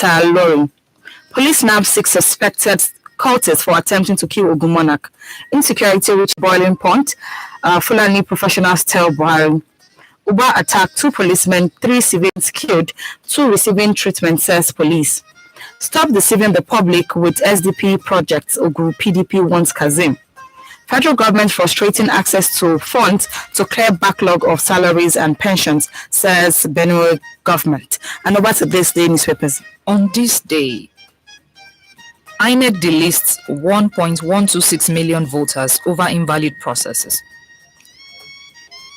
Lorry. Police nab 6 suspected cultists for attempting to kill Ogun monarch. Insecurity reached boiling point. Fulani professionals tell Buhari. Uba attacked 2 policemen, 3 civilians killed, 2 receiving treatment, says police. Stop deceiving the public with SDP projects, Ogu PDP wants Kazim. Federal government frustrating access to funds to clear backlog of salaries and pensions, says Benue government. And over to this day newspapers. On this day, INEC delists 1.126 million voters over invalid processes.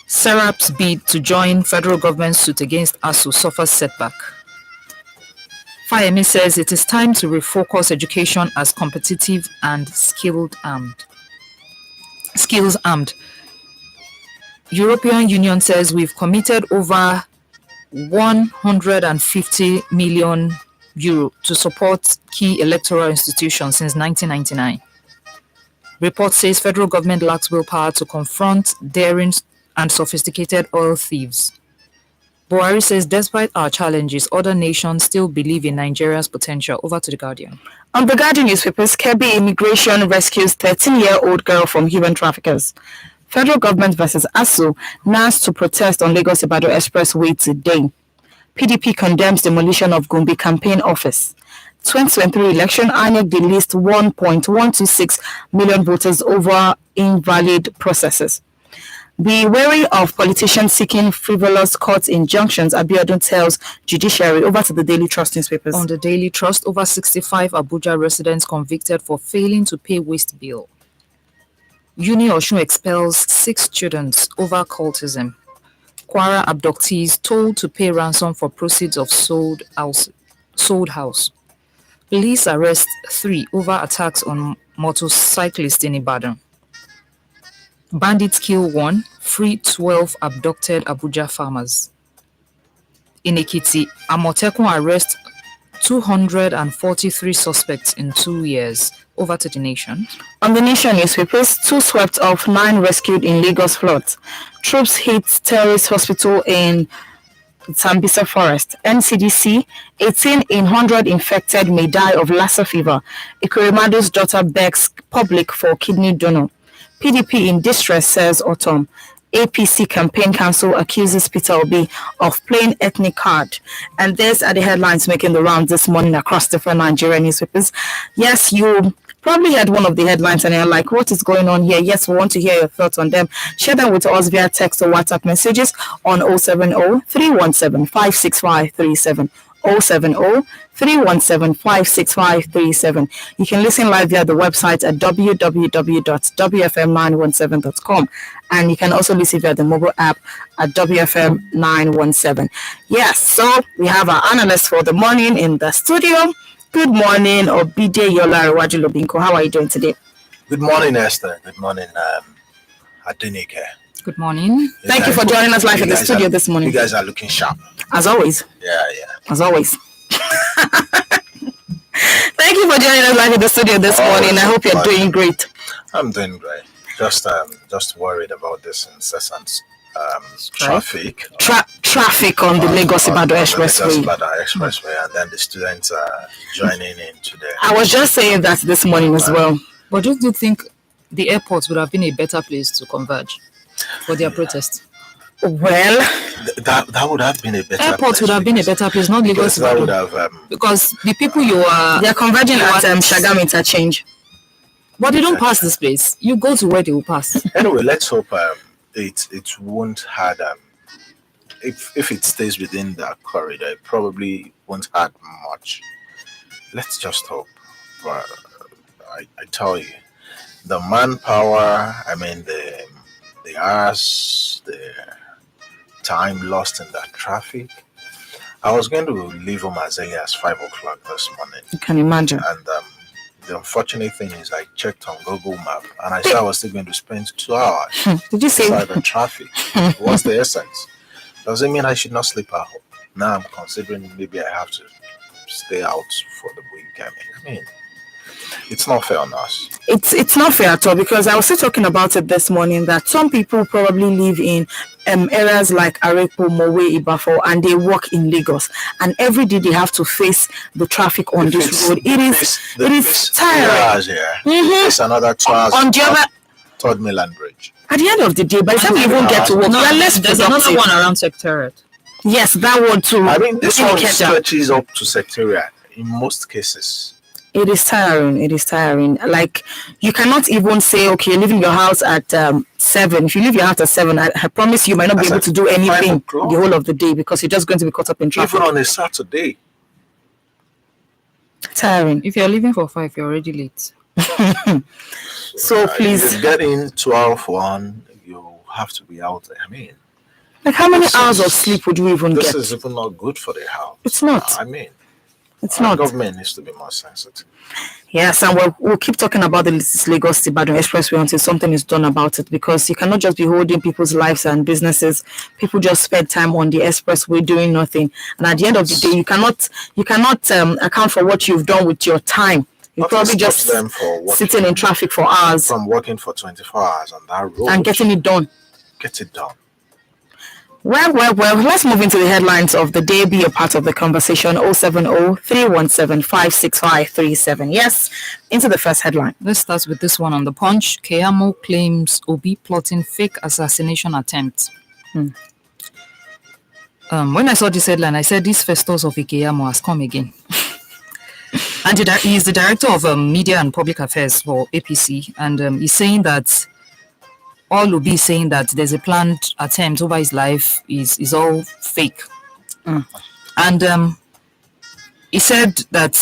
Serap's bid to join federal government suit against ASU suffers setback. Fayemi says it is time to refocus education as competitive and skills armed. European Union says we've committed over 150 million euro to support key electoral institutions since 1999. Report says federal government lacks willpower to confront daring and sophisticated oil thieves. Buhari says despite our challenges, other nations still believe in Nigeria's potential. Over to The Guardian. On The Guardian newspapers, Kebbi immigration rescues 13-year-old girl from human traffickers. Federal government versus ASU NAS to protest on Lagos-Ibadan Expressway today. PDP condemns demolition of Gumbi campaign office. 2023 election, INEC delists 1.126 million voters over invalid processes. Be wary of politicians seeking frivolous court injunctions, Abiodun tells judiciary. Over to the Daily Trust newspapers. On the Daily Trust, over 65 Abuja residents convicted for failing to pay waste bill. Uni Osun expels 6 students over cultism. Kwara abductees told to pay ransom for proceeds of sold house. Police arrest 3 over attacks on motorcyclists in Ibadan. Bandits kill 1, free 12 abducted Abuja farmers. In Ekiti, Amotekun arrest 243 suspects in 2 years. Over to The Nation. On The Nation newspapers, 2 swept off, 9 rescued in Lagos floods. Troops hit terrorist hospital in Sambisa Forest. NCDC, 18 in 100 infected may die of Lassa fever. Ikuremado's daughter begs public for kidney donor. PDP in distress, says Autumn. APC campaign council accuses Peter Obi of playing ethnic card. And these are the headlines making the rounds this morning across different Nigerian newspapers. Yes, you probably had one of the headlines and you're like, what is going on here? Yes, we want to hear your thoughts on them. Share them with us via text or WhatsApp messages on 070-317-56537. 070-317-56537. You can listen live via the website at www.wfm917.com, and you can also listen via the mobile app at WFM917. Yes, so we have our analyst for the morning in the studio. Good morning, Obide Yolarewaju Lobinko. How are you doing today? Good morning, Esther. Good morning, Adenike. Good morning. Thank you for joining us live in the studio this morning. You guys are looking sharp. As always. Yeah. As always. Thank you for joining us live in the studio this morning. I hope you're doing great. I'm doing great. Just worried about this incessant traffic. Traffic on the Lagos-Ibadan Expressway. And then the students are joining in today. I was just saying that this morning as well. But do you think the airport would have been a better place to converge for their protest? Well, that would have been a better airport would have been a better place, not Lagos. That would have because the people they're converging at Shagam interchange. But they don't pass this place. You go to where they will pass. Anyway, let's hope it won't hurt if it stays within that corridor, it probably won't hurt much. Let's just hope. But I tell you, the manpower, the hours, the time lost in that traffic. I was going to leave home as early as 5 o'clock this morning. You can imagine. And the unfortunate thing is I checked on Google Map and I saw I was still going to spend 2 hours Did you say inside the traffic. What's the essence? Does it mean I should not sleep at home? Now I'm considering maybe I have to stay out for the weekend. It's not fair on us. It's not fair at all, because I was still talking about it this morning that some people probably live in areas like Arepo, Mowe, Ibafo, and they work in Lagos, and every day they have to face the traffic on this road. It is tiring. It's another 2 hours On the other, Third Milan Bridge. at the end of the day, by the time you even get to work, you are less There's productive. another one around Secretariat. Yes, that one too. I mean, this one Ikeja. stretches up to Secretariat in most cases. It is tiring. It is tiring. Like, you cannot even say, okay, you're leaving your house at 7. If you leave your house at 7, I promise you might not be That's able at to do 5 anything o'clock. the whole of the day, because you're just going to be caught up in traffic. Even on a Saturday. Tiring. If you're leaving for 5, you're already late. So please, You get in 12:01, you have to be out there. I mean, like, how many this hours of is- sleep would you even this get? is even not good for the house. It's not. I mean, It's our not. government needs to be more sensitive. Yes, and we'll keep talking about the Lagos Ibadan Expressway until something is done about it, because you cannot just be holding people's lives and businesses. People just spend time on the expressway doing nothing, and at the end of the day, you cannot account for what you've done with your time. You're Nothing probably stops just them for sitting in traffic for hours from working for 24 hours on that road and getting it done. Get it done. Well, let's move into the headlines of the day. Be a part of the conversation. 070-317-56537. Yes, into the first headline. Let's start with this one on the Punch. Keyamo claims Obi plotting fake assassination attempt. When I saw this headline, I said this Festus of Keyamo has come again. And he is the director of media and public affairs for APC, and he's saying that all Obi is saying that there's a planned attempt over his life is all fake. And he said that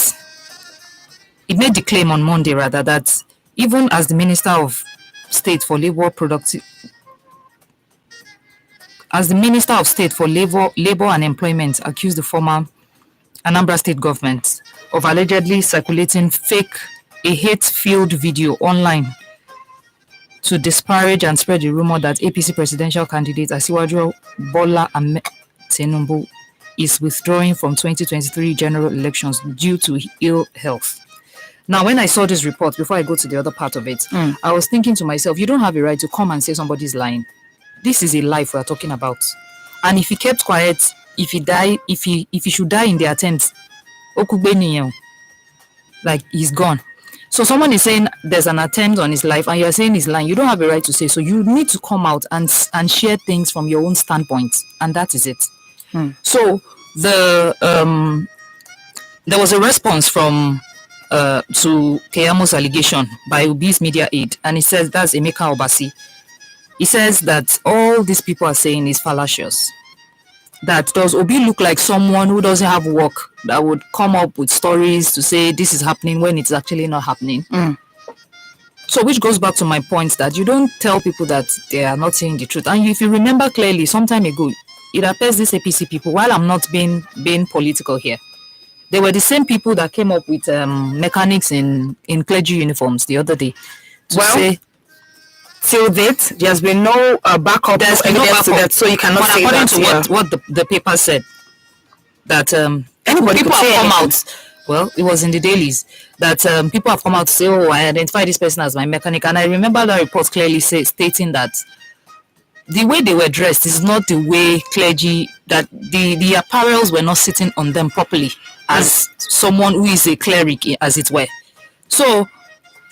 he made the claim on Monday, rather, that even as the Minister of State for Labor and Employment accused the former Anambra State government of allegedly circulating a hate-filled video online to disparage and spread the rumor that APC presidential candidate Asiwaju Bola Ahmed Tinubu is withdrawing from 2023 general elections due to ill health. Now, when I saw this report, before I go to the other part of it, I was thinking to myself, you don't have a right to come and say somebody's lying. This is a life we're talking about. And if he kept quiet, if he should die in the attempt, like, he's gone. So someone is saying there's an attempt on his life and you're saying he's lying. You don't have a right to say so. You need to come out and share things from your own standpoint, and that is it. So there was a response from to Keyamo's allegation by Obi's media aide, and he says that's Emeka Obasi. He says that all these people are saying is fallacious. That does Obi look like someone who doesn't have work that would come up with stories to say this is happening when it's actually not happening? So which goes back to my point that you don't tell people that they are not saying the truth. And if you remember clearly, some time ago, it appears these APC people, while I'm not being political here, they were the same people that came up with mechanics in clergy uniforms the other day to say, till date, there's been no backup. There's been no evidence to backup. that, so you cannot But say according that. to what the paper said, that Anybody people could say have come anything. out. Well, it was in the dailies that people have come out to say, "Oh, I identify this person as my mechanic," and I remember that report clearly stating that the way they were dressed is not the way clergy, that the apparels were not sitting on them properly as someone who is a cleric, as it were. So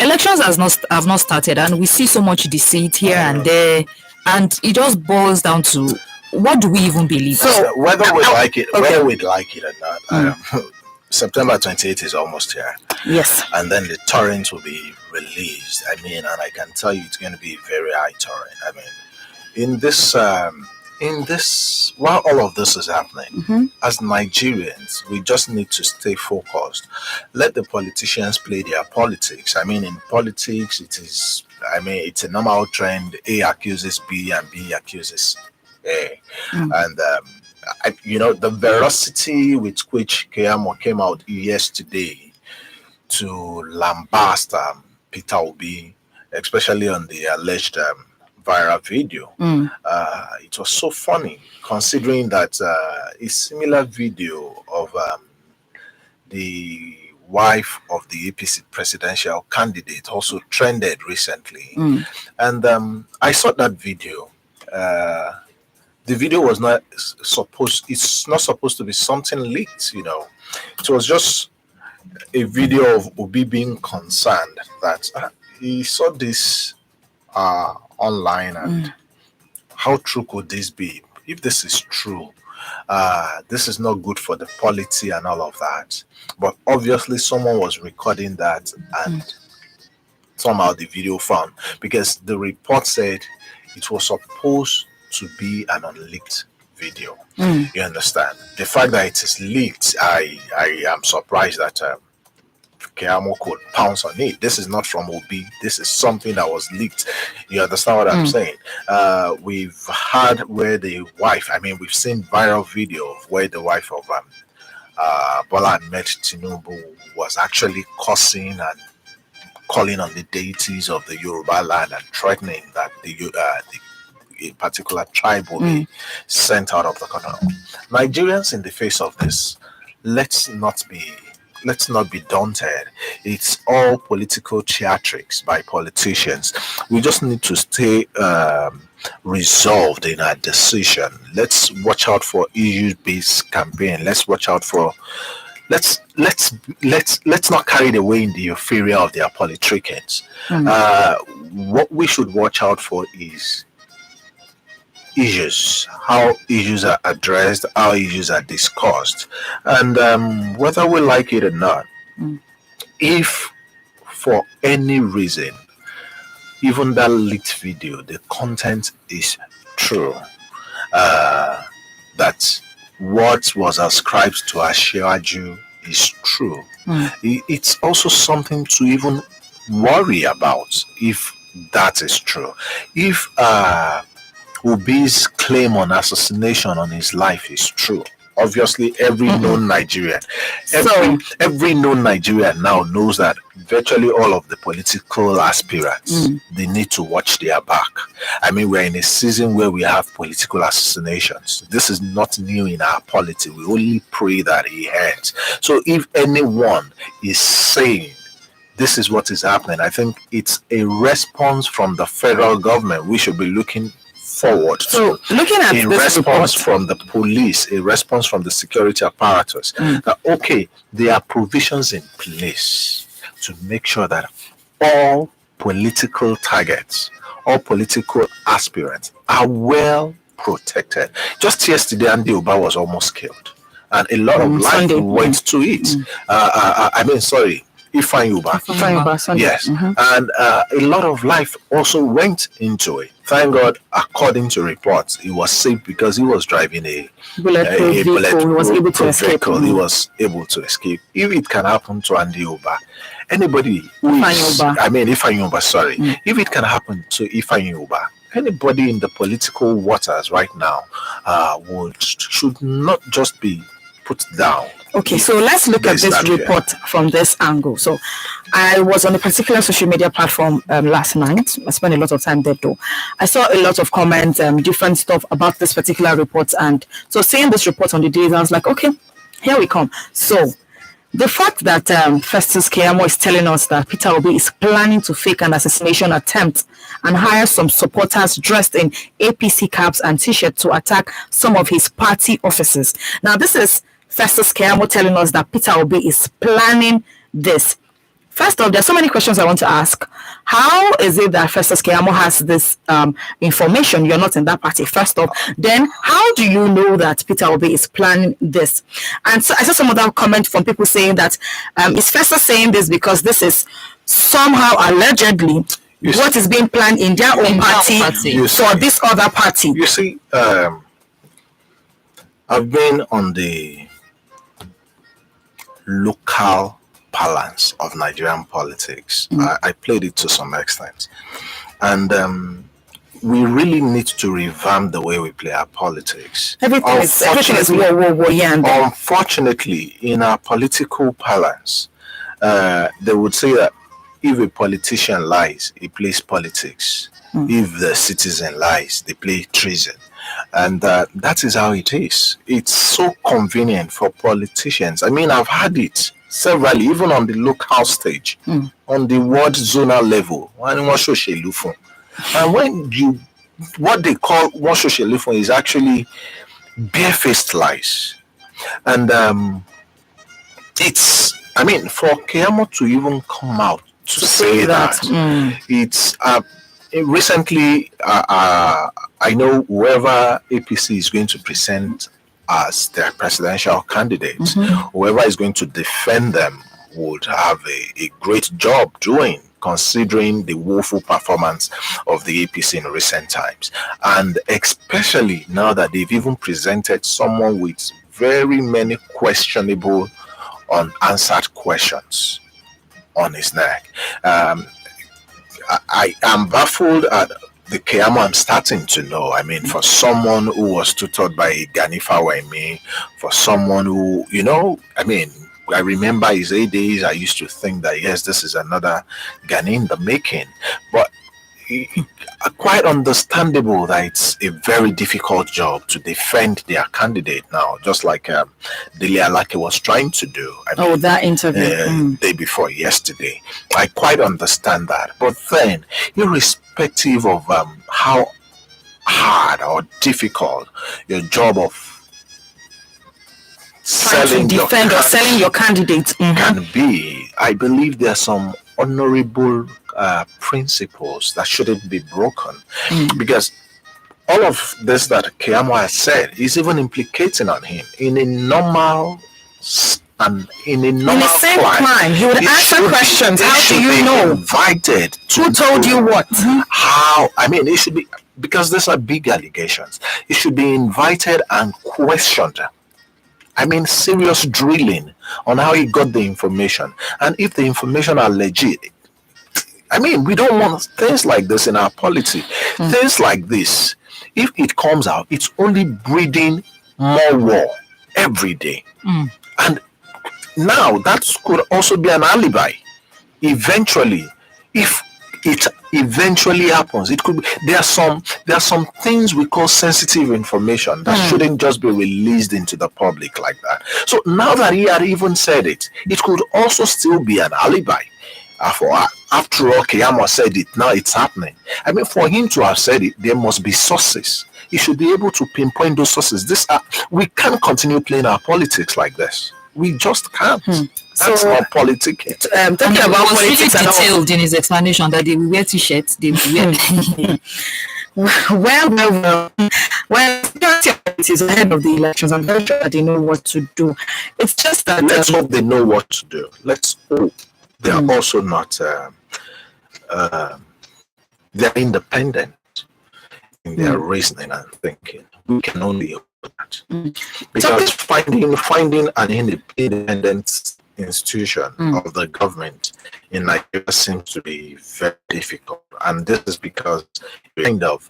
elections have not started, and we see so much deceit here and there, and it just boils down to, what do we even believe? So Whether we like it, okay. whether we like it or not, September 28th is almost here, yes, and then the torrent will be released. I mean, and I can tell you, it's going to be a very high torrent. I mean, in this, while all of this is happening, as Nigerians, we just need to stay focused. Let the politicians play their politics. I mean, in politics, it's a normal trend. A accuses B and B accuses A. And, the veracity with which Keyamo came out yesterday to lambast Peter Obi, especially on the alleged viral video. It was so funny, considering that a similar video of the wife of the APC presidential candidate also trended recently. And I saw that video. The video was not supposed, it's not supposed to be something leaked, you know. It was just a video of Obi being concerned that he saw this online, and how true could this be? If this is true, this is not good for the polity and all of that. But obviously, someone was recording that, and somehow the video found, because the report said it was supposed to be an unleaked video. You understand? The fact that it is leaked, I am surprised that Keyamo could pounce on it. This is not from Obi. This is something that was leaked. You understand what I'm saying? We've had where the wife, I mean, we've seen viral video of where the wife of Bola Ahmed Tinubu was actually cursing and calling on the deities of the Yoruba land and threatening that a particular tribe will be sent out of the country. Nigerians, in the face of this, let's not be daunted. It's all political theatrics by politicians. We just need to stay resolved in our decision. Let's watch out for issue-based campaign. Let's watch out for let's not carry the away in the euphoria of their politicans. What we should watch out for is issues, how issues are addressed, how issues are discussed, and whether we like it or not. If for any reason, even that leaked video, the content is true, that what was ascribed to Ashiaju is true, it's also something to even worry about if that is true. If Obi's claim on assassination on his life is true, obviously every known Nigerian, every known Nigerian now knows that virtually all of the political aspirants, they need to watch their back. I mean, we're in a season where we have political assassinations. This is not new in our polity. We only pray that it ends. So if anyone is saying this is what is happening, I think it's a response from the federal government. We should be looking forward to looking at a this response report from the police, a response from the security apparatus, that okay, there are provisions in place to make sure that all political targets, all political aspirants are well protected. Just yesterday, Andy Uba was almost killed, and a lot of life went to it. Ifeanyi Uba. Yes, and a lot of life also went into it. Thank God, according to reports, he was safe because he was driving a bulletproof vehicle. He was able to escape. He was able to escape. If it can happen to Andy Uba, anybody who is, Ifeanyi Uba, sorry, if it can happen to Ifeanyi Uba, anybody in the political waters right now should not just be put down. Okay, so let's look at this report from this angle. So I was on a particular social media platform last night. I spent a lot of time there though. I saw a lot of comments, different stuff about this particular report. And so seeing this report on the days, I was like, okay, here we come. So the fact that Festus Keyamo is telling us that Peter Obi is planning to fake an assassination attempt and hire some supporters dressed in APC caps and t-shirts to attack some of his party offices. Now, this is Festus Keyamo telling us that Peter Obi is planning this. First off, there's so many questions I want to ask. How is it that Festus Keyamo has this information? You're not in that party, first off. Then, how do you know that Peter Obi is planning this? And so I saw some other comment from people saying that is Festus saying this because this is somehow allegedly what is being planned in their own party for this other party. You see, I've been on the local balance of Nigerian politics. I played it to some extent, and we really need to revamp the way we play our politics. Everything is war. Unfortunately, in our political balance, they would say that if a politician lies, he plays politics. If the citizen lies, they play treason. And that is how it is. It's so convenient for politicians. I mean, I've had it severally, even on the local stage, on the world zonal level. And when you, what they call one social is actually barefaced lies. And it's, I mean, for Keyamo to even come out to say that, it's recently, I know whoever APC is going to present as their presidential candidate, whoever is going to defend them would have a great job doing, considering the woeful performance of the APC in recent times. And especially now that they've even presented someone with very many questionable, unanswered questions on his neck. I am baffled at the Keyamo I'm starting to know. I mean, for someone who was tutored by Ganifa Waimi, for someone who, I mean, I remember his days, I used to think that, yes, this is another Gani in the making. But quite understandable that it's a very difficult job to defend their candidate now, just like Dele Alake was trying to do. I mean, that interview. Day before yesterday. I quite understand that. But then, irrespective of how hard or difficult your job of Trying to defend or selling your candidate can be, I believe there are some honorable principles that shouldn't be broken, because all of this that Keyamo has said is even implicating on him in a normal and in a same crime. He would answer questions. How do you know? Invited. Who told you what? How? I mean, it should be, because these are big allegations. It should be invited and questioned. I mean, serious drilling on how he got the information, and if the information are legit. I mean, we don't want things like this in our polity. Things like this, if it comes out, it's only breeding more war every day. And now that could also be an alibi. Eventually, if it eventually happens, it could be, there are some things we call sensitive information that shouldn't just be released into the public like that. So now that he had even said it, it could also still be an alibi. After all, Keyamo said it, now it's happening. I mean, for him to have said it, there must be sources. He should be able to pinpoint those sources. We can't continue playing our politics like this. We just can't. That's not politics. Talking about was politics really and all. detailed in his explanation that they will wear t-shirts. They will wear. Well, security is ahead of the elections. I'm very sure that they know what to do. It's just that Let's hope they know what to do. Let's hope they are also not. They're independent in their reasoning and thinking. We can only hope that, because finding an independent institution of the government in Nigeria seems to be very difficult, and this is because they kind of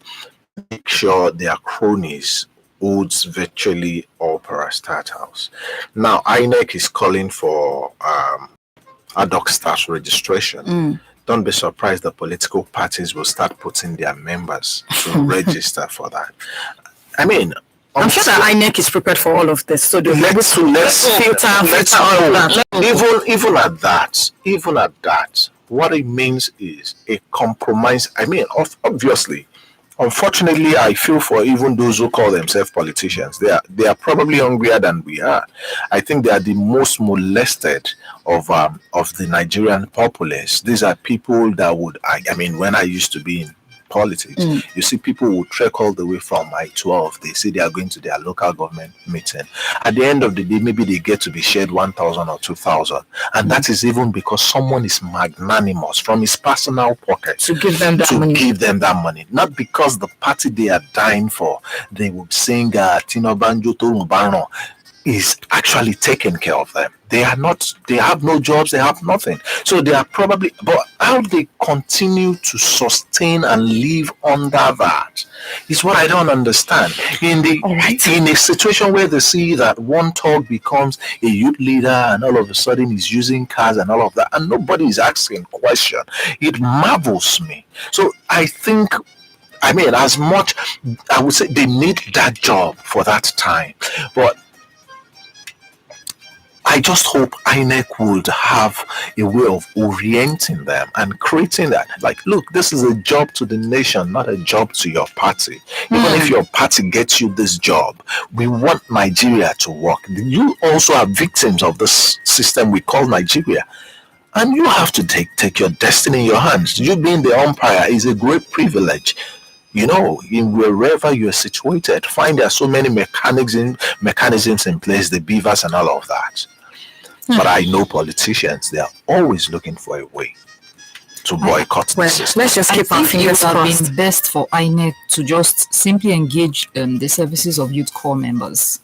make sure their cronies owns virtually all parastatals. Now, INEC is calling for ad hoc staff registration. Don't be surprised the political parties will start putting their members to register for that. I mean, I'm sure that INEC is prepared for all of this. So let's filter all of that. Even at that, what it means is a compromise. I mean, obviously, unfortunately, I feel for even those who call themselves politicians. They are probably hungrier than we are. I think they are the most molested of the Nigerian populace. These are people that would, I mean, when I used to be in politics, you see people will trek all the way from I-12. They say they are going to their local government meeting. At the end of the day, maybe they get to be shared 1,000 or 2,000, and that is even because someone is magnanimous from his personal pocket to give them that money. Not because the party they are dying for, they would sing Tino Banjo Torumbano, is actually taking care of them. They have no jobs, they have nothing. So they are probably, but how they continue to sustain and live under that is what I don't understand. In a situation where they see that one talk becomes a youth leader and all of a sudden he's using cars and all of that, and nobody is asking question, it marvels me. So I think, I mean, as much, I would say they need that job for that time, but I just hope INEC would have a way of orienting them and creating that. Like, look, this is a job to the nation, not a job to your party. Even if your party gets you this job, we want Nigeria to work. You also are victims of this system we call Nigeria. And you have to take your destiny in your hands. You being the umpire is a great privilege. In wherever you're situated, find there are so many mechanisms in place, the beavers and all of that. But I know politicians, they are always looking for a way to boycott the system. Let's just I keep our think it fingers would have crossed. been best for INEC to just simply engage the services of youth corps members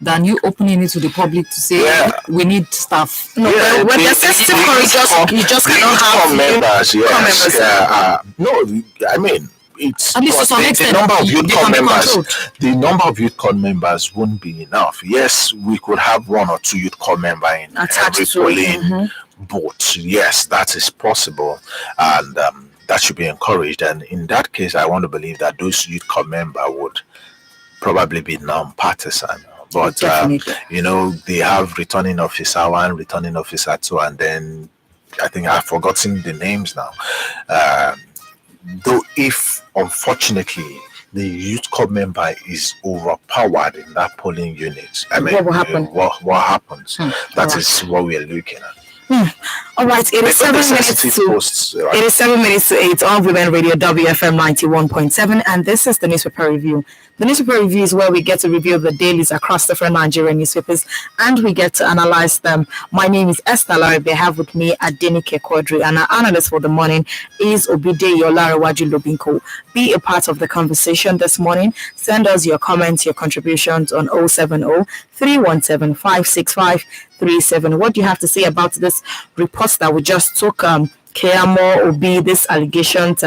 than you opening it to the public to say we need staff. No, but the sensitive corridors, you just cannot have members. Yes, members. no, I mean, it's At least to some the extent, number of youth they corps can be members. controlled. The number of youth corps members won't be enough. Yes, we could have one or two youth corps member in Attached every to it, polling booth. Yes, that is possible, and that should be encouraged. And in that case, I want to believe that those youth corps member would probably be non-partisan. But Definitely. they have returning officer 1, returning officer 2, and then I think I've forgotten the names now. Though if unfortunately the youth corps member is overpowered in that polling unit, I mean, What will happen? What happens? That Alright. is what we are looking at. All right, it is Because the 7 minutes sensitive to posts, right? It is 7 minutes to 8 on Women Radio WFM 91.7, and this is the newspaper review. The newspaper review is where we get to review the dailies across different Nigerian newspapers, and we get to analyze them. My name is Esther Laribe. I have with me Adenike Quadri, and our analyst for the morning is Obide Yolarewaju Lobinko. Be a part of the conversation this morning. Send us your comments, your contributions on 070 317 565 37. What do you have to say about this report that we just took? Keyamo Obi, this allegations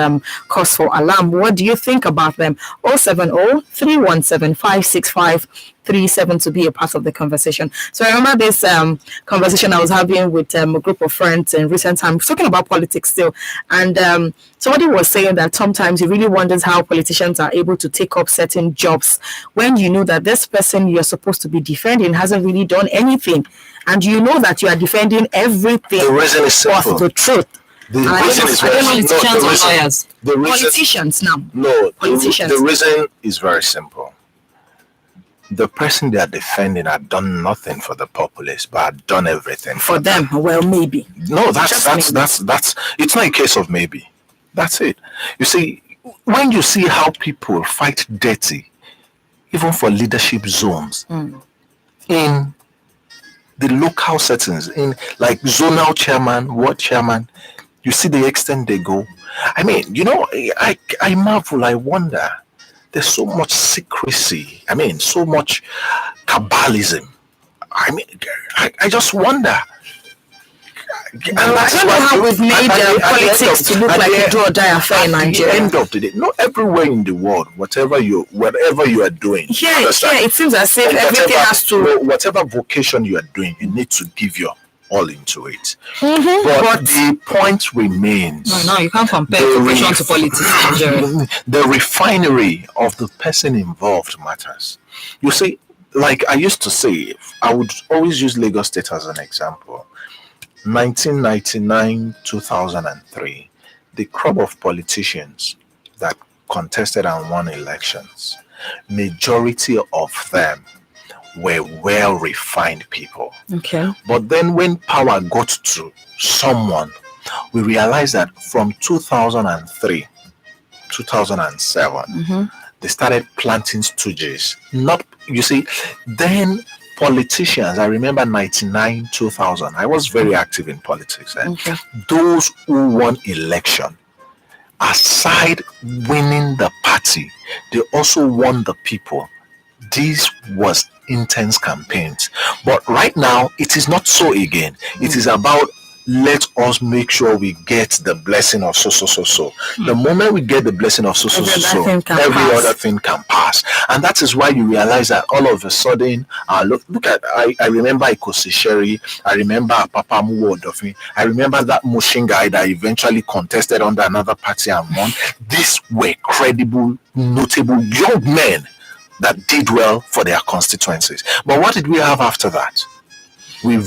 cause for alarm. What do you think about them? 070 317 565 37 to be a part of the conversation. So I remember this conversation I was having with a group of friends in recent times, talking about politics still. And somebody was saying that sometimes he really wonders how politicians are able to take up certain jobs when you know that this person you're supposed to be defending hasn't really done anything. And you know that you are defending everything The reason is but simple. the truth. The I reason don't is know- I very don't know simple. Politicians No, or the lawyers? reason, Politicians now. no, Politicians. the reason is very simple. The person they are defending had done nothing for the populace, but had done everything For them, well, maybe. No, Just that's it's not a case of maybe. That's it. You see, when you see how people fight dirty, even for leadership zones, in the local settings, in like zonal chairman, ward chairman, you see the extent they go. I mean, I marvel, I wonder. There's so much secrecy. I mean, so much cabalism. I mean, I just wonder. And I don't know how we've made politics to look like a do or die affair in At the Nigeria. end of the day, not everywhere in the world, whatever you are doing, Yeah, understand? it seems as if everything Whatever- has to. whatever vocation you are doing, you need to give your all into it. But But the point remains. No, you can't compare the vocation to politics in Nigeria. the refinery of the person involved matters. You see, like I used to say, I would always use Lagos State as an example. 1999, 2003, the crop of politicians that contested and won elections, majority of them were well refined people. okay. But then when power got to someone, we realized that from 2003, 2007, they started planting stooges. Not, you see, then politicians, I remember 99, 2000, I was very active in politics. Okay. Those who won election, aside winning the party, they also won the people. This was intense campaigns. But right now, it is not so again. It is about let us make sure we get the blessing of so. The moment we get the blessing of so, Every other thing can every pass. other thing can pass. And that is why you realize that all of a sudden, look at, I remember Ikosi Sherry, I remember Papa Muwodofi, I remember that Mushin guy that eventually contested under another party and won. These were credible, notable young men that did well for their constituencies. But what did we have after that? we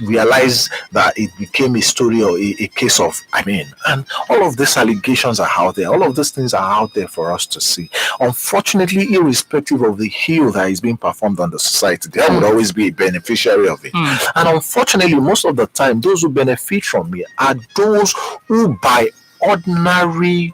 realize that it became a story or a case of, and all of these allegations are out there, all of these things are out there for us to see. Unfortunately, irrespective of the heel that is being performed on the society, there would always be a beneficiary of it. And unfortunately, most of the time, those who benefit from it are those who, by ordinary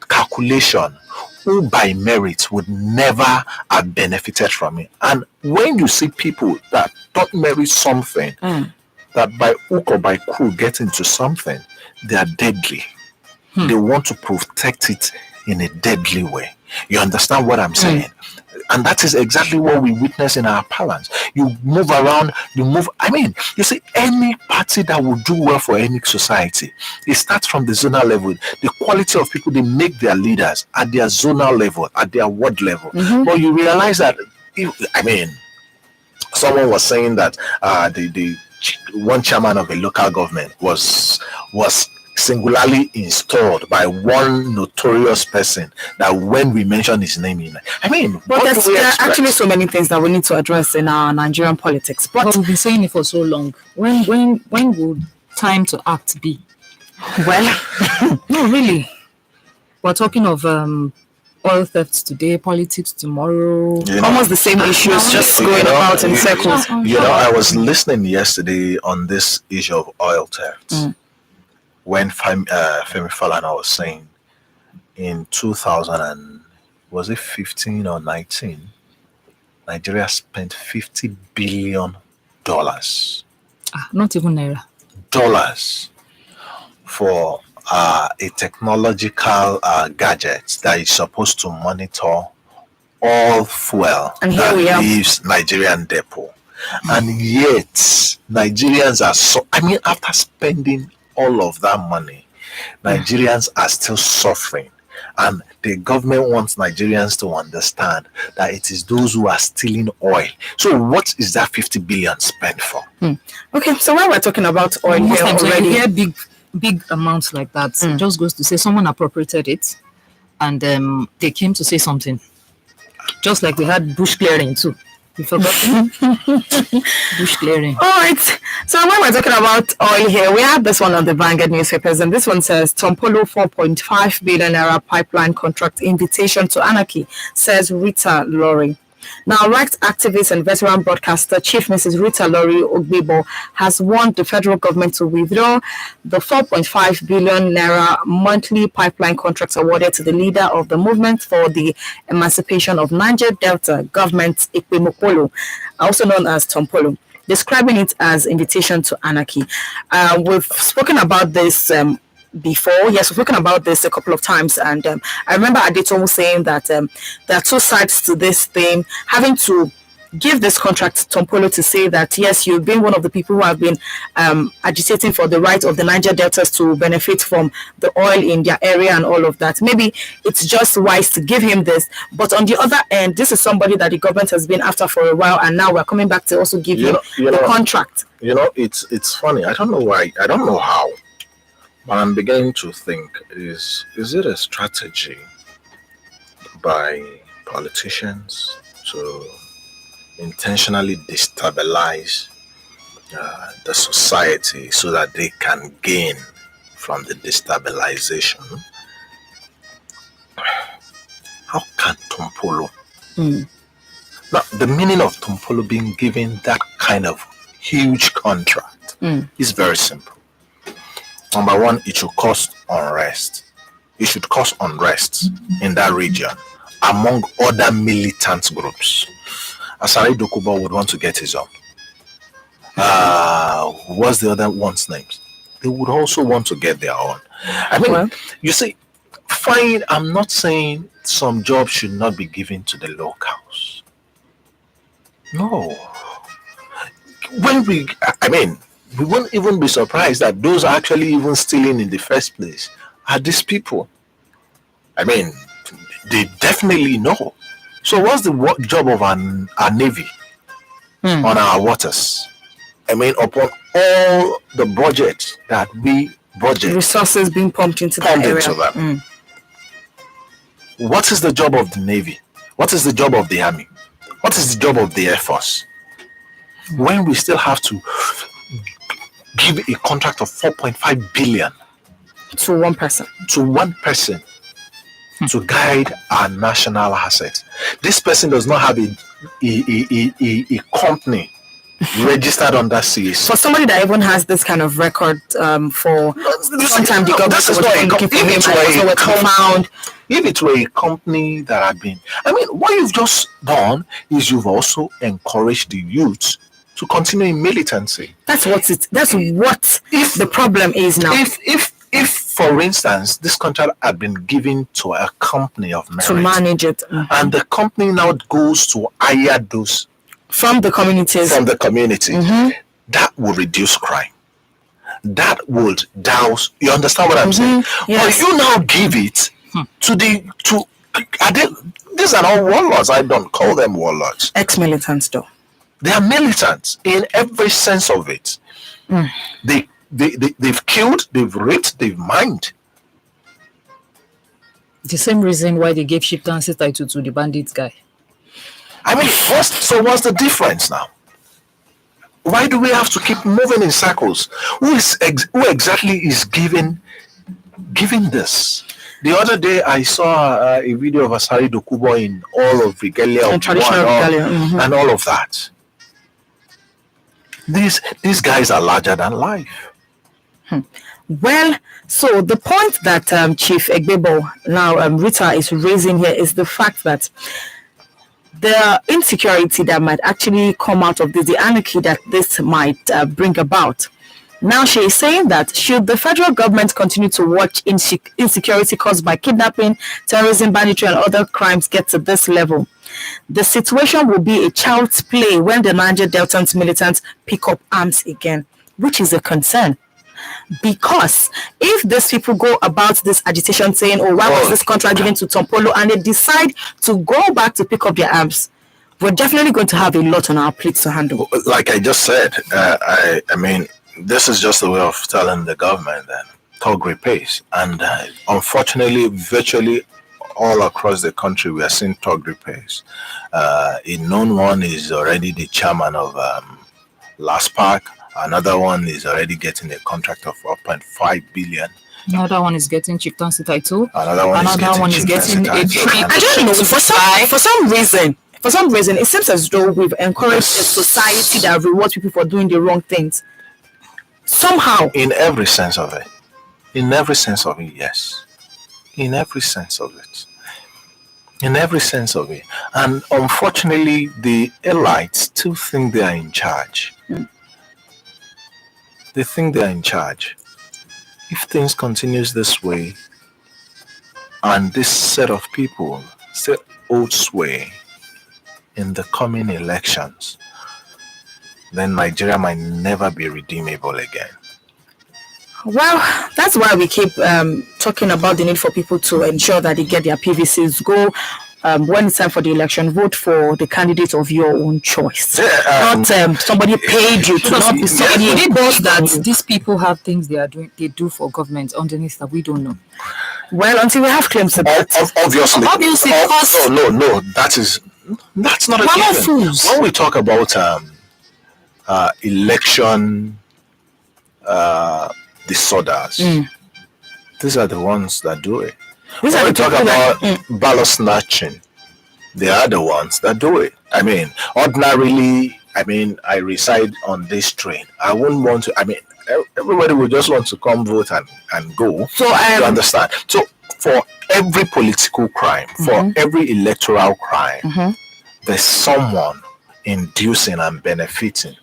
calculation, who by merit would never have benefited from it. And when you see people that don't merit something, that by hook or by crook get into something, they are deadly. They want to protect it in a deadly way. You understand what I'm saying? And that is exactly what we witness in our parlance. You move around, you see, any party that will do well for any society, it starts from the zonal level. The quality of people they make their leaders at their zonal level, at their ward level. But you realize that, someone was saying that the one chairman of a local government was singularly installed by one notorious person, that when we mention his name, but there are actually so many things that we need to address in our Nigerian politics. But we've been saying it for so long. When would time to act be? Well, no, really. We're talking of oil thefts today, politics tomorrow. Almost the same issues, just going about in circles. I was listening yesterday on this issue of oil thefts. When Femi Falana was saying in 2015 or 19, Nigeria spent $50 billion. Not even naira. Dollars for a technological gadget that is supposed to monitor all fuel that leaves Nigerian depot. And yet, Nigerians are after spending all of that money, Nigerians are still suffering, and the government wants Nigerians to understand that it is those who are stealing oil. So what is that 50 billion spent for? Okay, so when we're talking about oil here already, you hear big amounts like that, it just goes to say someone appropriated it, and they came to say something, just like we had bush clearing too. You forgot bush clearing. All right. So when we're talking about oil here, we have this one on the Vanguard newspapers, and this one says Tompolo 4.5 billion naira pipeline contract invitation to anarchy, says Rita Lorry. Now, rights activist and veteran broadcaster Chief Mrs. Rita Lorry Ogbibo has warned the federal government to withdraw the 4.5 billion naira monthly pipeline contracts awarded to the leader of the movement for the emancipation of Niger Delta government, Ikpemokolo, also known as Tompolo, describing it as invitation to anarchy. We've spoken about this before. Yes, we've spoken about this a couple of times, and I remember Adetomo saying that there are two sides to this thing, having to give this contract to Tompolo to say that yes, you've been one of the people who have been agitating for the right of the Niger Deltas to benefit from the oil in their area and all of that. Maybe it's just wise to give him this, but on the other end, this is somebody that the government has been after for a while, and now we're coming back to also give him the contract. It's funny. I don't know why. I don't know how. But I'm beginning to think, is it a strategy by politicians to intentionally destabilize the society so that they can gain from the destabilization? How can Tompolo? Now, the meaning of Tompolo being given that kind of huge contract is very simple. Number one, it should cause unrest. It should cause unrest in that region among other militant groups. Asari Dokuba would want to get his own. What's the other one's names? They would also want to get their own. You see, fine, I'm not saying some jobs should not be given to the locals. No. We won't even be surprised that those are actually even stealing in the first place are these people. They definitely know. So what's the job of our Navy on our waters? Upon all the budget that we budget. Resources being pumped into that area. What is the job of the Navy? What is the job of the Army? What is the job of the Air Force? when we still have to give a contract of 4.5 billion To one person. to one person to guide our national assets. This person does not have a company registered under CAC. For somebody that even has this kind of record, for some time, the government this is was why looking for him and if was nowhere to be found. if it were a company that had been, what you've just done is you've also encouraged the youth to continue in militancy. That's what If the problem is now. if for instance this contract had been given to a company of merit, To manage it. and the company now goes to hire those From the communities. from the community, that will reduce crime. That would douse. You understand what I'm saying? Yes. But you now give it to these are not warlords. I don't call them warlords. Ex-militants though. They are militants in every sense of it. They've killed, they've raped, they've mined. The same reason why they gave chieftaincy title to the bandits guy. What's the difference now? Why do we have to keep moving in circles? Who exactly is giving this? The other day I saw a video of Asari Dokubo in all of regalia And of traditional war regalia, and all of that. These guys are larger than life. Well, so the point that Chief Egbebo, now Rita, is raising here is the fact that the insecurity that might actually come out of this, the anarchy that this might bring about. Now she is saying that should the federal government continue to watch insecurity caused by kidnapping, terrorism, banditry and other crimes get to this level, the situation will be a child's play when the Niger Deltans militants pick up arms again, which is a concern. Because if these people go about this agitation saying, oh, why was this contract given to Tompolo, and they decide to go back to pick up their arms, we're definitely going to have a lot on our plates to handle. Like I just said, this is just a way of telling the government that thug repays. And unfortunately, virtually all across the country, we are seeing thug repays. A known one is already the chairman of Last Park. Another one is already getting a contract of 4.5 billion. Another one is getting chieftaincy title. Another one is getting I don't know. For some reason, it seems as though we've encouraged a society that rewards people for doing the wrong things. Somehow. In every sense of it. In every sense of it, yes. In every sense of it. In every sense of it. And unfortunately, the elites still think they are in charge. They think they are in charge. If things continues this way, and this set of people still hold sway in the coming elections, then Nigeria might never be redeemable again. Well, that's why we keep talking about the need for people to ensure that they get their PVCs. Go when it's time for the election, vote for the candidate of your own choice. Not somebody paid you to not be somebody. It knows that these people have things they do for government underneath that we don't know. Well, until we have claims about Obviously, because no, that's not a we're not given. fools. When we talk about election disorders, these are the ones that do it. these When are we the talk people about that, ballot snatching, they are the ones that do it. Ordinarily, I reside on this train. I wouldn't want to. Everybody would just want to come vote and go. So You understand? So for every political crime, for every electoral crime, there's someone inducing and benefiting.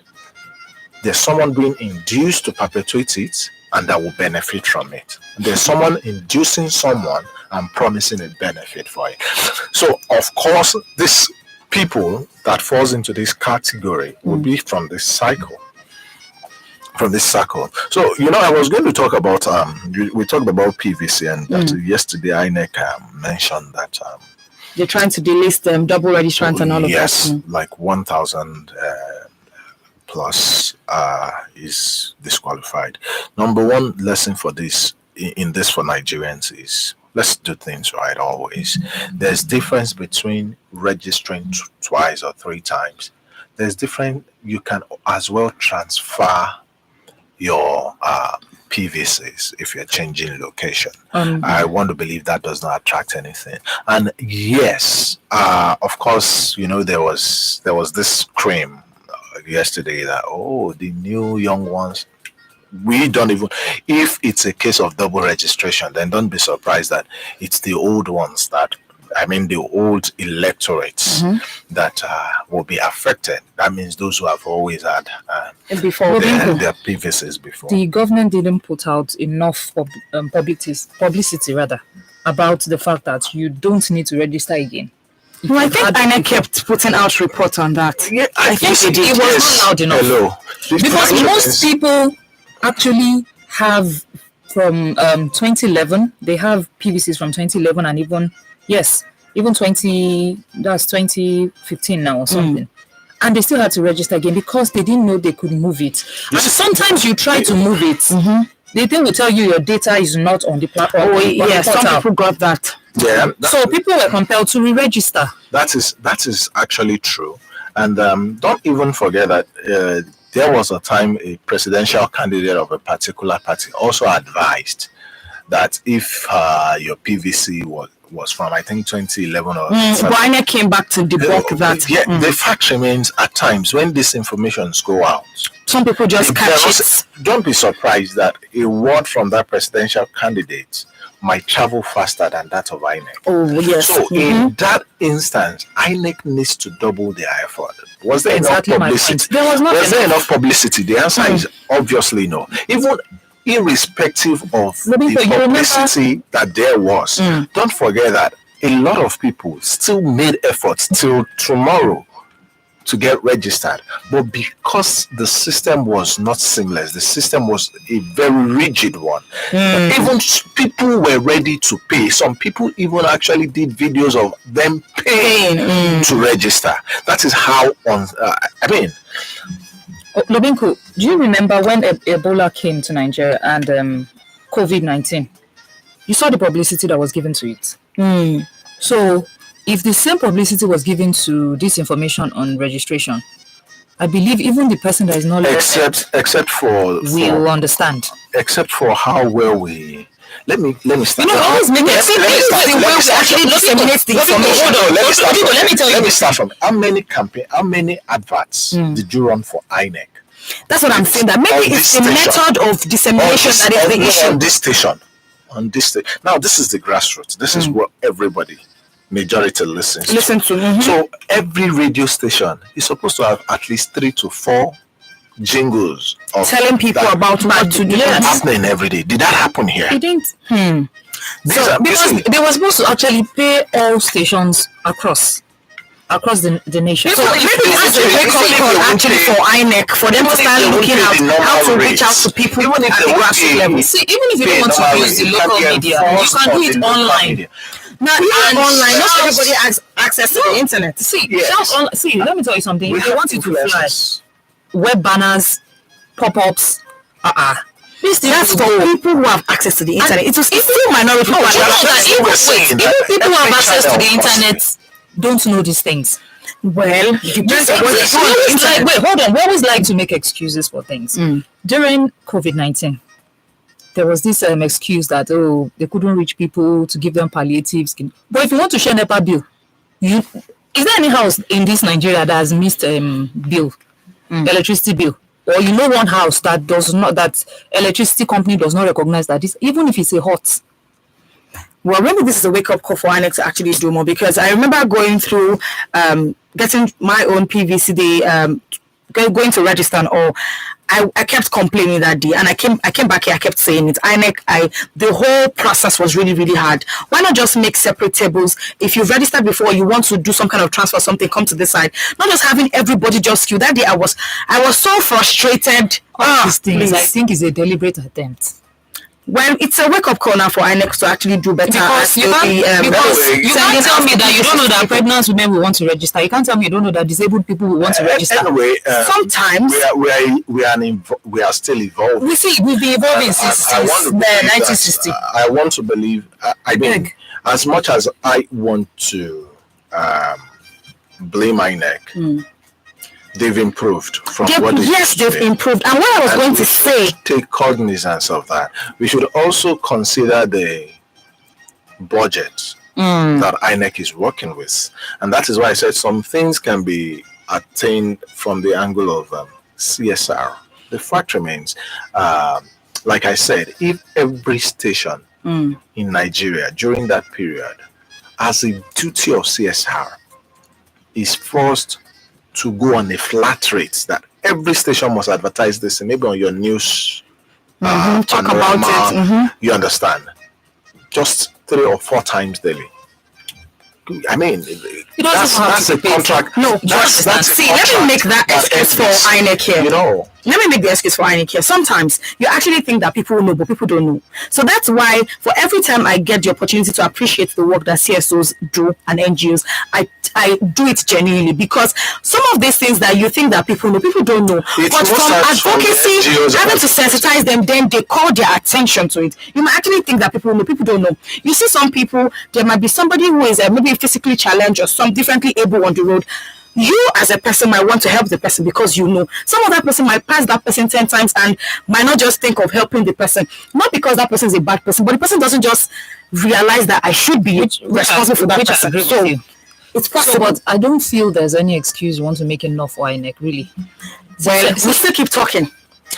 There's someone being induced to perpetuate it and that will benefit from it. There's someone inducing someone and promising a benefit for it. So of course, these people that falls into this category will be from this cycle. From this circle. So, I was going to talk about, we talked about PVC and that yesterday INEC mentioned that they're trying to delist them, double registrants and all of that. yes, like 1,000 plus is disqualified. Number one lesson for this, in this for Nigerians is, let's do things right always. There's difference between registering twice or three times. there's different. You can as well transfer your PVCs if you're changing location. I want to believe that does not attract anything. And yes, of course, there was this cream yesterday that the new young ones. We don't even, if it's a case of double registration, then don't be surprised that it's the old ones the old electorates that will be affected. That means those who have always had before their PVCs before. The government didn't put out enough publicity rather about the fact that you don't need to register again. No, I think INEC kept putting out reports on that. Yeah, I think they did. It was not loud enough. Hello. Because most people actually have from 2011, they have PVCs from 2011 and even 2015 now or something. And they still had to register again because they didn't know they could move it. And sometimes you try to move it, they will tell you your data is not on the platform. Oh, yes, some people got that. Yeah. So people were compelled to re-register. That is actually true. And don't even forget that there was a time a presidential candidate of a particular party also advised that if your PVC was from, I think, 2011 or INEC came back to debunk that. Yeah, the fact remains at times when these informations go out, some people just catch it. Don't be surprised that a word from that presidential candidate might travel faster than that of INEC. Oh, yes. So in that instance, INEC needs to double their effort. Was there enough publicity? There was not. Was there enough publicity? The answer is obviously no. Even irrespective of the publicity that there was, don't forget that a lot of people still made efforts till tomorrow to get registered, but because the system was not seamless, the system was a very rigid one. Even people were ready to pay. Some people even actually did videos of them paying to register. That is how Lobinku, do you remember when Ebola came to Nigeria and COVID-19? You saw the publicity that was given to it. So if the same publicity was given to this information on registration, I believe even the person that is not except for will understand. Except for how well we let me start. Always make it the way we actually disseminate the information. Let me start from how many adverts did you run for INEC? That's what I'm saying. That maybe it's the method of dissemination that is the issue. On this station. Now this is the grassroots. This is what everybody majority listen to. So every radio station is supposed to have at least 3 to 4 jingles of telling people about what to do. Happening every day. Did that happen here? It didn't. So because they were supposed to actually pay all stations across the nation. So maybe it's a wake-up call actually for INEC for them to start looking at how to reach out to people even if at the grassroots level. See, even if you don't want to use the local media, you can do it online. Now, even online, not everybody has access to the internet. See, let me tell you something. If they want you to fly web banners, pop-ups, That's for people who have access to the internet. It's still minority people. Even people who have access to the internet don't know these things. Well, hold on. We always like to make excuses for things. During COVID-19, there was this excuse that they couldn't reach people to give them palliatives. But if you want to share NEPA bill, is there any house in this Nigeria that has missed bill, electricity bill? Or one house that that electricity company does not recognize that this, even if it's a hot. Well, maybe this is a wake-up call for INEC to actually do more, because I remember going through getting my own PVC going to register and all. I kept complaining that day, and I came back here. I kept saying it. INEC, the whole process was really, really hard. Why not just make separate tables? If you've registered before, you want to do some kind of transfer, something, come to this side. Not just having everybody just queue. That day, I was so frustrated. These things, I think, is a deliberate attempt. Well, it's a wake-up call now for INEC to actually do better. Because you can't tell me that you don't know that pregnant women will want to register. You can't tell me you don't know that disabled people will want to register. Anyway, sometimes we are still evolving. We've been evolving since 1960. I want to believe. I mean, as much as I want to blame INEC, they've improved from They've, what they yes, used to they've be. improved. And what I was And going we to say, should take cognizance of that. We should also consider the budget that INEC is working with. And that is why I said some things can be attained from the angle of CSR. The fact remains, like I said, if every station in Nigeria during that period as a duty of CSR is forced to go on a flat rate that every station must advertise this, and maybe on your news talk about panorama, it. you understand, just 3 or 4 times daily. I mean, You don't even have that's to a pay. contract. No, that's a see, let me contract make that excuse for exists, INEC here. You know, Let me make the excuse for INEC here. Sometimes you actually think that people know, but people don't know. So that's why for every time I get the opportunity to appreciate the work that CSOs do and NGOs, I do it genuinely, because some of these things that you think that people know, people don't know. It's But most from times from the advocacy, NGOs having to and sensitize them, then they call their attention to it. You might actually think that people know, people don't know. You see some people, there might be somebody who is maybe physically challenged or some differently able on the road. You as a person might want to help the person because you know. Some other person might pass that person 10 times and might not just think of helping the person. Not because that person is a bad person, but the person doesn't just realize that I should be responsible for that which I person. agree with So you. it's So, possible. but I don't feel there's any excuse you want to make enough for INEC, really. Well, we'll still keep talking.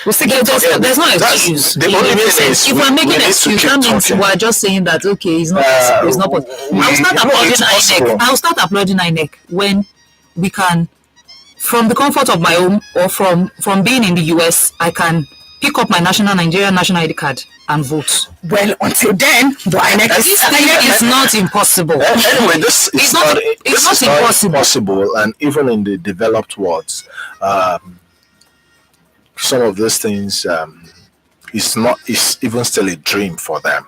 We'll still keep talking. There's no That's- excuse. the only reason is If we- we're we making need to excuse, keep that means talking. we're just saying that okay, it's not possible. It's not possible. I'll start no, applauding it's possible. INEC. I'll start applauding INEC when we can, from the comfort of my home or from being in the US, I can pick up my Nigerian national ID card and vote. Well, until then, the INEC This thing is not impossible. Anyway, this It's is not- not, it's this not is not impossible. impossible, and even in the developed worlds, some of these things is even still a dream for them.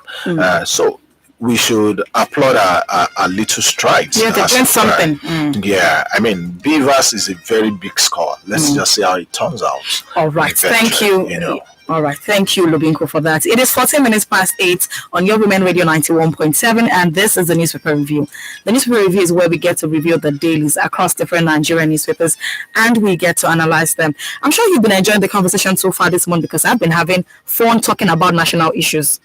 So we should applaud our little strides. Yeah, they're as doing it were. something. Yeah, I mean, Beavers is a very big score. Let's just see how it turns out. All right, thank you. You know. All right, thank you, Lubinko, for that. It is 14 minutes past 8 on Your Women Radio 91.7, and this is the newspaper review. The newspaper review is where we get to review the dailies across different Nigerian newspapers, and we get to analyze them. I'm sure you've been enjoying the conversation so far this month because I've been having fun talking about national issues.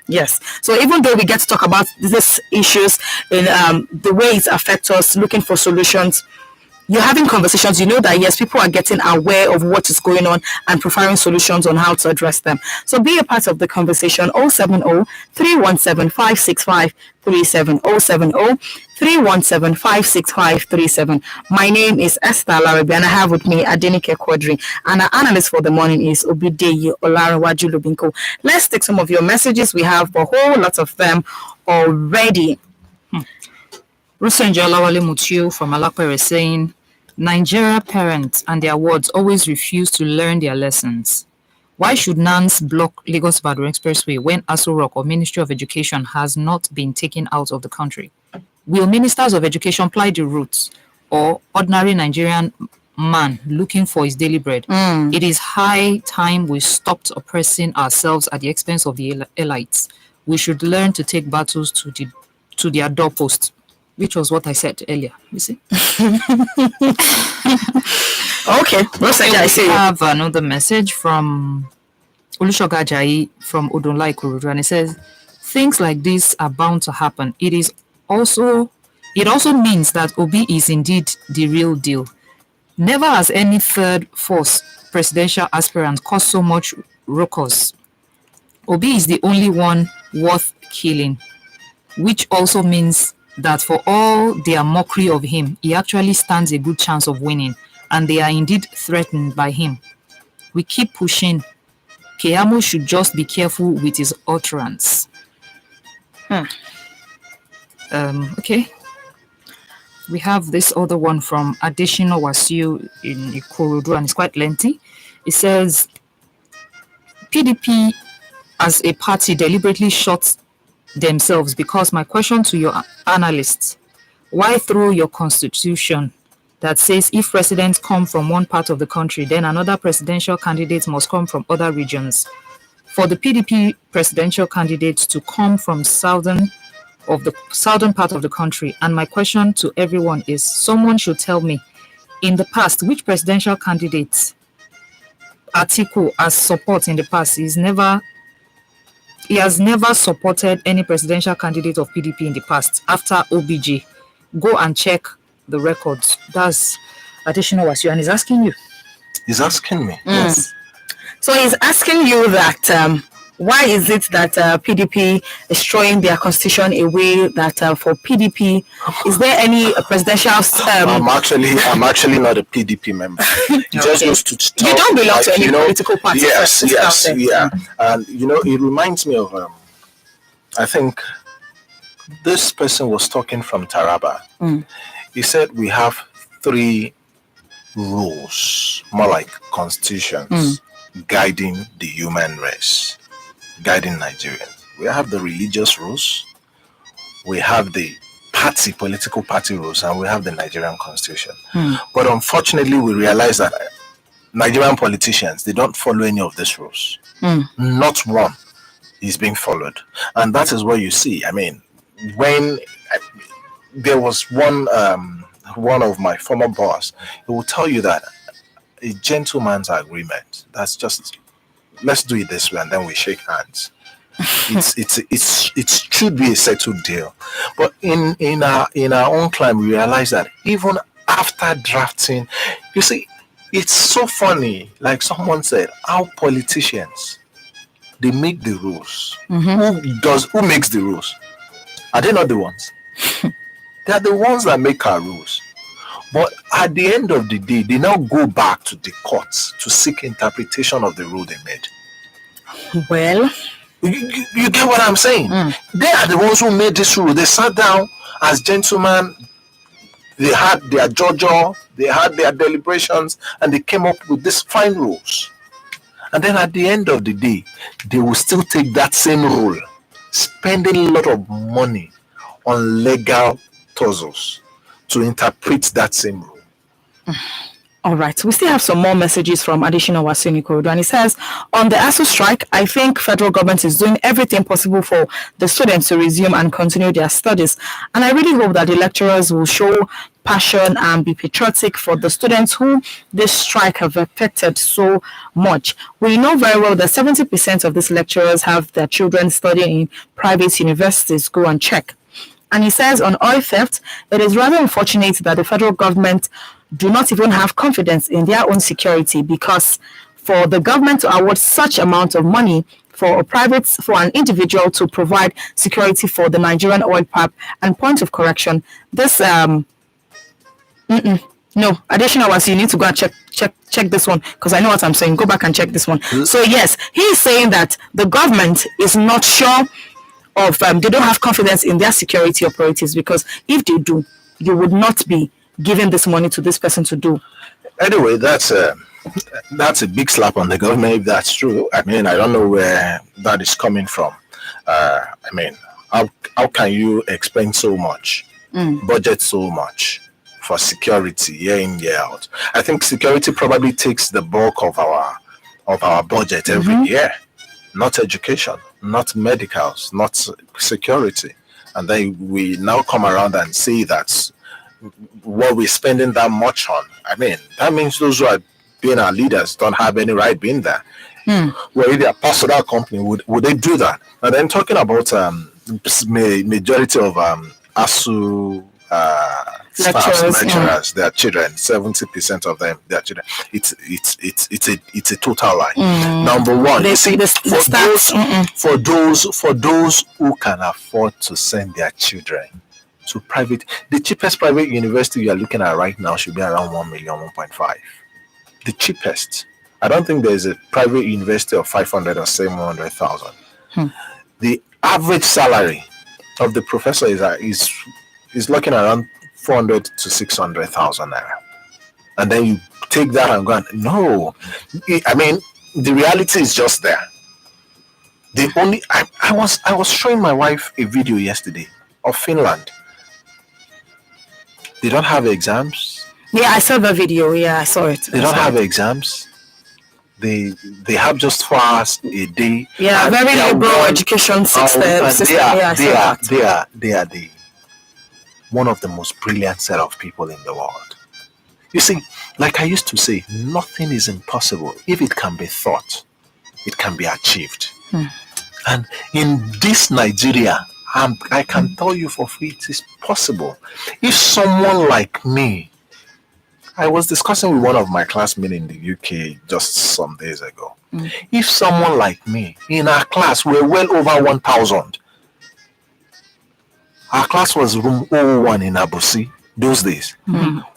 Yes. So even though we get to talk about these issues in the way it affects us, looking for solutions, you're having conversations, you know that yes, people are getting aware of what is going on and preferring solutions on how to address them. So be a part of the conversation. 070-317-56537. 070-317-56537. My name is Esther Larabi and I have with me Adenike Quadri, and our analyst for the morning is Obideyi Olarinwaju Lubinko. Let's take some of your messages. We have a whole lot of them already. Rusenjo Lawale Mutio from Alakpere is saying, Nigeria parents and their wards always refuse to learn their lessons. Why should NANS block Lagos-Ibadan Expressway when Aso Rock or Ministry of Education has not been taken out of the country? Will ministers of education ply the routes or ordinary Nigerian man looking for his daily bread? It is high time we stopped oppressing ourselves at the expense of the elites. We should learn to take battles to their doorpost, which was what I said earlier. You see? Okay, Rosenjo, I see We you. have another message from Olushoga Ajayi from Odonla Ikorodu, and it says, things like this are bound to happen. It also means that Obi is indeed the real deal. Never has any third force presidential aspirant caused so much ruckus. Obi is the only one worth killing, which also means that for all their mockery of him, he actually stands a good chance of winning, and they are indeed threatened by him. We keep pushing. Keyamo should just be careful with his utterance. Okay. We have this other one from Additional Wasiu in Ikorodu, and it's quite lengthy. It says, PDP as a party deliberately shot themselves because my question to your analysts, why throw your constitution that says if presidents come from one part of the country, then another presidential candidate must come from other regions? For the PDP presidential candidates to come from southern part of the country, and my question to everyone is, someone should tell me in the past, which presidential candidate Atiku has support in the past? He has never supported any presidential candidate of PDP in the past after OBJ. Go and check the records. That's additional Wasiu, and he's asking you. He's asking me. Yes. So he's asking you that why is it that PDP is throwing their constitution away? That for PDP, is there any presidential? I'm actually not a PDP member. Just goes to talk, you don't belong to any political party. Yes, yeah. And it reminds me of I think this person was talking from Taraba. He said we have 3 rules, more like constitutions, guiding the human race, guiding Nigerians. We have the religious rules, we have the political party rules, and we have the Nigerian constitution. But unfortunately, we realize that Nigerian politicians, they don't follow any of these rules. Not one is being followed. And that is what you see. I mean, when there was one of my former boss, he will tell you that a gentleman's agreement, that's just, let's do it this way and then we shake hands. It should be a settled deal. But in our own climb, we realize that even after drafting, you see, it's so funny, like someone said, how politicians, they make the rules. Who makes the rules? Are they not the ones? They are the ones that make our rules. But at the end of the day, they now go back to the courts to seek interpretation of the rule they made. Well, you get what I'm saying? They are the ones who made this rule. They sat down as gentlemen, they had their judge, they had their deliberations, and they came up with these fine rules. And then at the end of the day, they will still take that same rule, spending a lot of money on legal tussles to interpret that same rule. all right. We still have some more messages from additional Wasiu Nikorodu, and he says, on the ASU strike, I think federal government is doing everything possible for the students to resume and continue their studies. And I really hope that the lecturers will show passion and be patriotic for the students who this strike have affected so much. We know very well that 70% of these lecturers have their children studying in private universities. Go and check. And he says on oil theft, it is rather unfortunate that the federal government do not even have confidence in their own security, because for the government to award such amount of money for an individual to provide security for the Nigerian oil pipe and point of correction, this no, additional was you need to go and check this one, because I know what I'm saying. Go back and check this one. So yes, he is saying that the government is not sure of they don't have confidence in their security operatives, because if they do, you would not be giving this money to this person to do. Anyway, that's a big slap on the government if that's true. I mean, I don't know where that is coming from. I mean, how can you expend so much, budget so much for security year in, year out? I think security probably takes the bulk of our budget every year. Not education, not medicals, not security. And then we now come around and say that what we're spending that much on, I mean, that means those who are being our leaders don't have any right being there. Well, if they're part of that company, would they do that? And then talking about majority of ASU lecturers, their children, 70% of them, their children. It's a total lie. Number one, you see, for those who can afford to send their children to private, the cheapest private university you are looking at right now should be around 1 million, 1.5. The cheapest. I don't think there's a private university of 500 or 700,000. The average salary of the professor is looking around 400 to 600,000 naira, and then you take that and go. No, I mean, the reality is just there. I was showing my wife a video yesterday of Finland. They don't have exams. Yeah, I saw the video. Yeah, I saw it. They don't have exams. They have just 4 hours a day. Yeah, very liberal education system. They are one of the most brilliant set of people in the world. You see, like I used to say, nothing is impossible. If it can be thought, it can be achieved. And in this Nigeria, I can tell you for free, it is possible. If someone like me, I was discussing with one of my classmates in the UK just some days ago. If someone like me in our class, we're well over 1,000. Our class was room 001 in Abusi those days.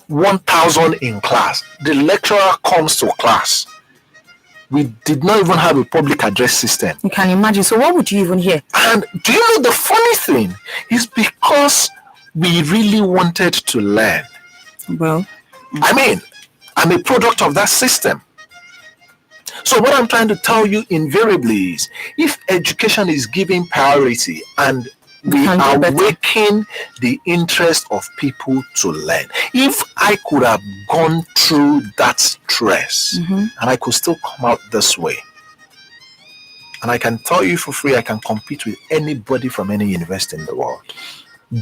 1,000 in class. The lecturer comes to class. We did not even have a public address system. You can imagine. So what would you even hear? And do you know the funny thing is because we really wanted to learn. Well, I mean, I'm a product of that system. So what I'm trying to tell you invariably is if education is given priority and we can do better. awaken the interest of people to learn. If I could have gone through that stress and I could still come out this way, and I can tell you for free, I can compete with anybody from any university in the world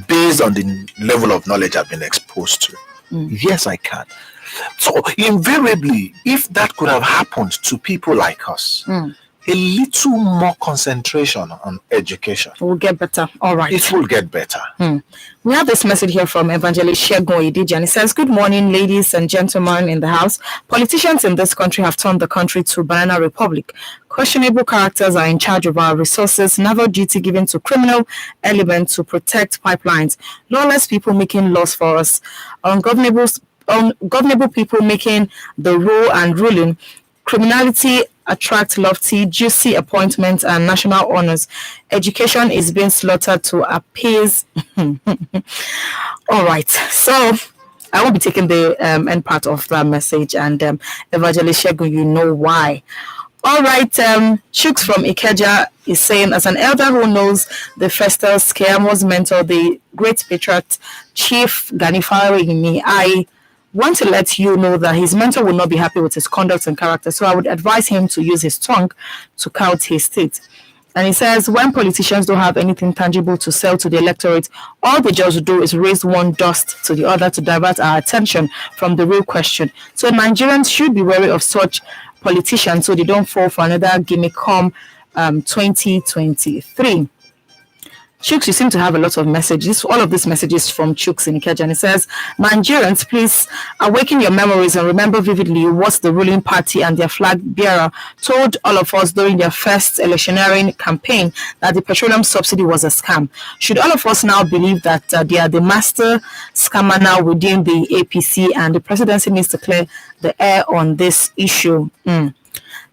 based on the level of knowledge I've been exposed to. Yes, I can. So invariably, if that could have happened to people like us, a little more concentration on education, we'll get better. All right. it will get better. We have this message here from Evangelist Shegun Idiji, and it says, "Good morning, ladies and gentlemen in the house. Politicians in this country have turned the country to banana republic. Questionable characters are in charge of our resources, naval duty given to criminal elements to protect pipelines, lawless people making laws for us, ungovernable people making the rule and ruling, criminality attract lofty, juicy appointments and national honors. Education is being slaughtered to appease." All right. So I won't be taking the end part of that message, and Evangelist Shegun, you know why. All right. Chuks from Ikeja is saying, as an elder who knows the Festus Keyamo's mentor, the great patriot Chief Ganifari, I want to let you know that his mentor will not be happy with his conduct and character, so I would advise him to use his tongue to cout his state. And he says, when politicians don't have anything tangible to sell to the electorate, all they just do is raise one dust to the other to divert our attention from the real question. So Nigerians should be wary of such politicians so they don't fall for another gimmick come 2023. Chuks, you seem to have a lot of messages. All of these messages from Chuks in Ikeja, and it says, Nigerians, please awaken your memories and remember vividly what the ruling party and their flag bearer told all of us during their first electioneering campaign, that the petroleum subsidy was a scam. Should all of us now believe that they are the master scammer now within the APC, and the presidency needs to clear the air on this issue?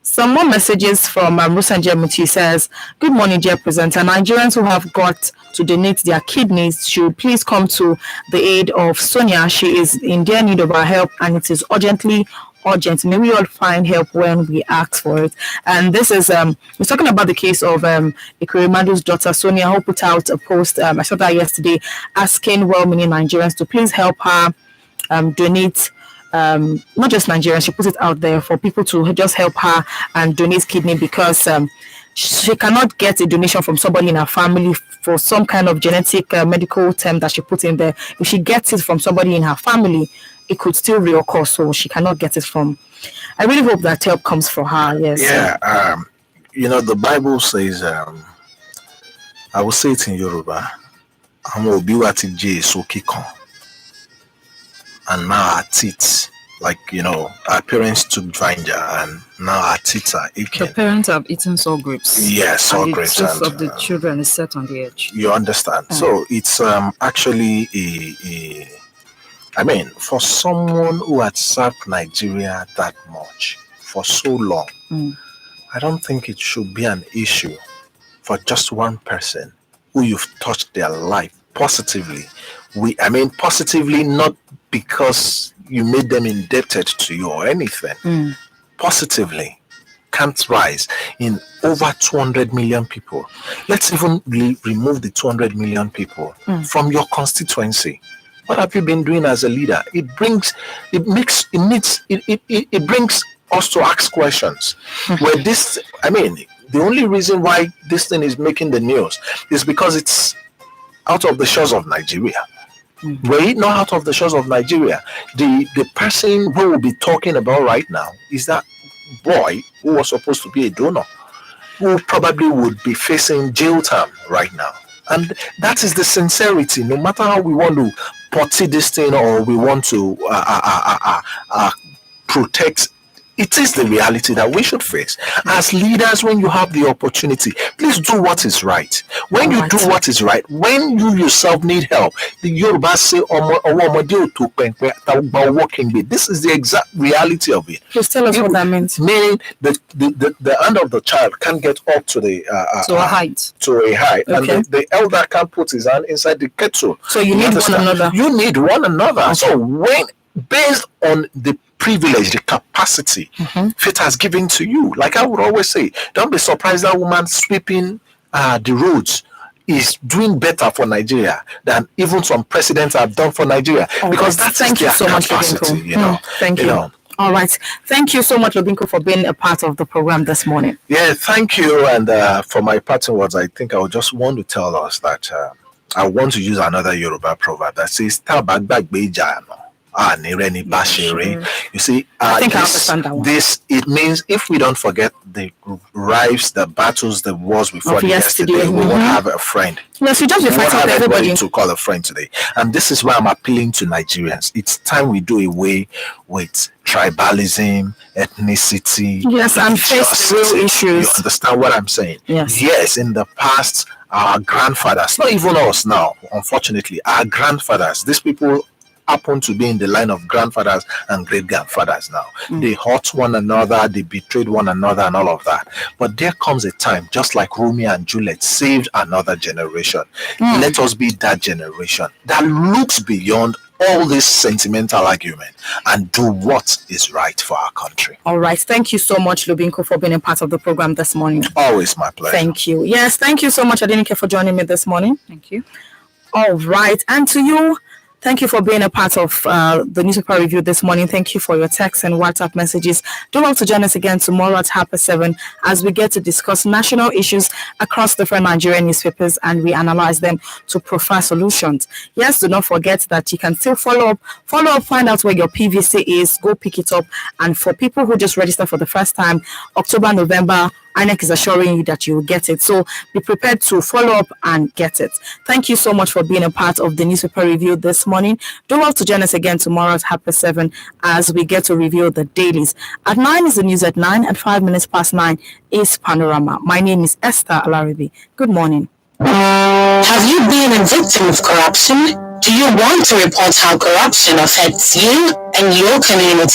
Some more messages from Rusanje Muti says, good morning, dear presenter. Nigerians who have got to donate their kidneys should please come to the aid of Sonia. She is in dire need of our help, and it is urgently urgent. May we all find help when we ask for it. And this is we're talking about the case of Ikerimadu's daughter Sonia, who put out a post, I saw that yesterday, asking well-meaning Nigerians to please help her donate. Not just Nigerians, she put it out there for people to just help her and donate kidney, because she cannot get a donation from somebody in her family for some kind of genetic medical term that she put in there. If she gets it from somebody in her family, it could still reoccur, so she cannot get it from. I really hope that help comes for her. Yes. Yeah. You know, the Bible says, I will say it in Yoruba, and now our teeth, like, you know, our parents took vinegar and now our teeth are aching. The parents have eaten sour grapes. Yes, sour grapes. The tooth of the children is set on the edge. You understand? So it's actually I mean, for someone who had served Nigeria that much for so long, I don't think it should be an issue for just one person who you've touched their life positively. Positively, not because you made them indebted to you or anything. Positively, can't rise in over 200 million people. Let's even remove the 200 million people from your constituency. What have you been doing as a leader? It brings us to ask questions. The only reason why this thing is making the news is because it's out of the shores of Nigeria. Were it not out of the shores of Nigeria, the person who will be talking about right now is that boy who was supposed to be a donor, who probably would be facing jail time right now. And that is the sincerity. No matter how we want to potty this thing or we want to protect, it is the reality that we should face. As leaders, when you have the opportunity, please do what is right. When you do what is right, when you yourself need help, the Yoruba say, this is the exact reality of it. Please tell us what that means. Meaning the hand of the child can't get up to the to a height. And the elder can't put his hand inside the kettle. So you need one another. You need one another. Okay. So when based on the privilege, the capacity faith has given to you, like I would always say, don't be surprised that woman sweeping the roads is doing better for Nigeria than even some presidents have done for Nigeria, because that's thank you so much, capacity, thank you. All right. Thank you so much, Lobinko, for being a part of the program this morning. Yeah, thank you. And for my parting words, I think I would just want to tell us that I want to use another Yoruba proverb that says, you see, I think I understand that one. This, it means if we don't forget the lives, the battles, the wars we fought yesterday, we won't have a friend. Yes, we just be fighting with everybody to call a friend today. And this is why I'm appealing to Nigerians. It's time we do away with tribalism, ethnicity. Yes, and face the real issues. You understand what I'm saying? Yes. Yes, in the past, our grandfathers, not even us now, unfortunately, our grandfathers, these people happen to be in the line of grandfathers and great grandfathers now. They hurt one another, they betrayed one another, and all of that. But there comes a time, just like Romeo and Juliet saved another generation. Let us be that generation that looks beyond all this sentimental argument and do what is right for our country. All right. Thank you so much, Lubinko, for being a part of the program this morning. Always my pleasure. Thank you. Yes, thank you so much, Adenike, for joining me this morning. Thank you. All right. And to you, thank you for being a part of the newspaper review this morning. Thank you for your texts and WhatsApp messages. Do want to join us again tomorrow at 7:30 as we get to discuss national issues across different Nigerian newspapers and we analyze them to provide solutions. Yes, do not forget that you can still follow up, find out where your PVC is, go pick it up. And for people who just registered for the first time, October, November, INEC is assuring you that you will get it. So be prepared to follow up and get it. Thank you so much for being a part of the newspaper review this morning. Don't want to join us again tomorrow at 7:30 as we get to review the dailies. At 9 is the news at 9, and 5 minutes past 9 is Panorama. My name is Esther Alaribi. Good morning. Have you been a victim of corruption? Do you want to report how corruption affects you and your community?